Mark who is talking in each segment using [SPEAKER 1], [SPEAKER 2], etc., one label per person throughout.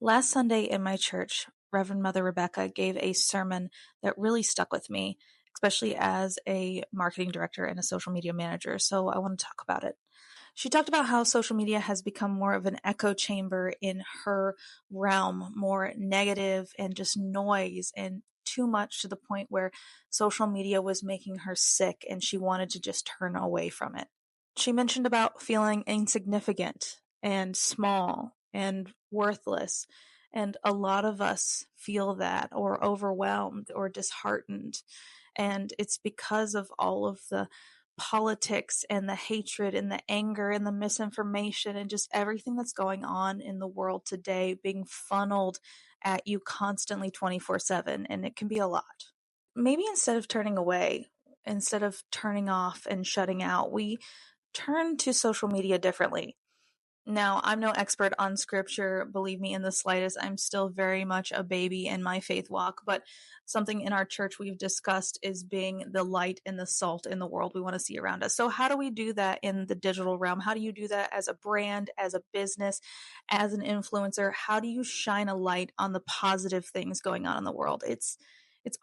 [SPEAKER 1] Last Sunday in my church, Reverend Mother Rebecca gave a sermon that really stuck with me, especially as a marketing director and a social media manager. So I want to talk about it. She talked about how social media has become more of an echo chamber in her realm, more negative and just noise and too much to the point where social media was making her sick and she wanted to just turn away from it. She mentioned about feeling insignificant and small and worthless. And a lot of us feel that or overwhelmed or disheartened. And it's because of all of the politics and the hatred and the anger and the misinformation and just everything that's going on in the world today being funneled at you constantly 24/7. And it can be a lot. Maybe instead of turning away, instead of turning off and shutting out, we turn to social media differently. Now, I'm no expert on scripture, believe me in the slightest. I'm still very much a baby in my faith walk, but something in our church we've discussed is being the light and the salt in the world we want to see around us. So, how do we do that in the digital realm? How do you do that as a brand, as a business, as an influencer? How do you shine a light on the positive things going on in the world? It's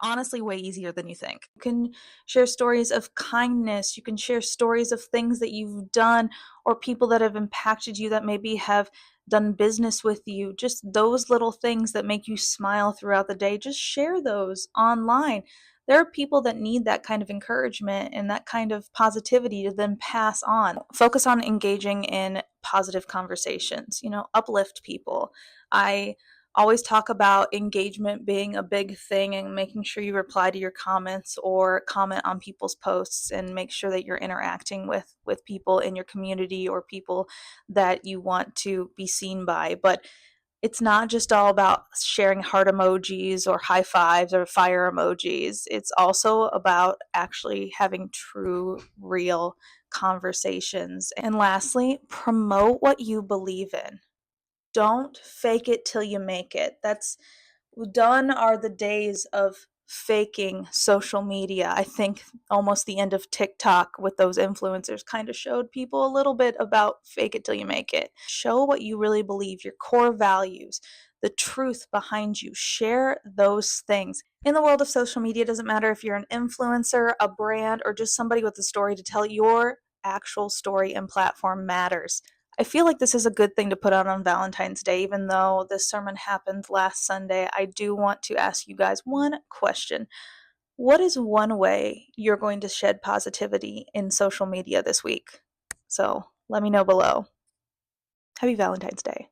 [SPEAKER 1] honestly way easier than you think. You can share stories of kindness, you can share stories of things that you've done or people that have impacted you that maybe have done business with you, just those little things that make you smile throughout the day, just share those online. There are people that need that kind of encouragement and that kind of positivity to then pass on. Focus on engaging in positive conversations, uplift people. I always talk about engagement being a big thing and making sure you reply to your comments or comment on people's posts and make sure that you're interacting with people in your community or people that you want to be seen by. But it's not just all about sharing heart emojis or high fives or fire emojis. It's also about actually having true, real conversations. And lastly, promote what you believe in. Don't fake it till you make it. That's done are the days of faking social media. I think almost the end of TikTok with those influencers kind of showed people a little bit about fake it till you make it. Show what you really believe, your core values, the truth behind you. Share those things. In the world of social media, it doesn't matter if you're an influencer, a brand, or just somebody with a story to tell, your actual story and platform matters. I feel like this is a good thing to put out on Valentine's Day, even though this sermon happened last Sunday. I do want to ask you guys one question. What is one way you're going to shed positivity in social media this week? So let me know below. Happy Valentine's Day.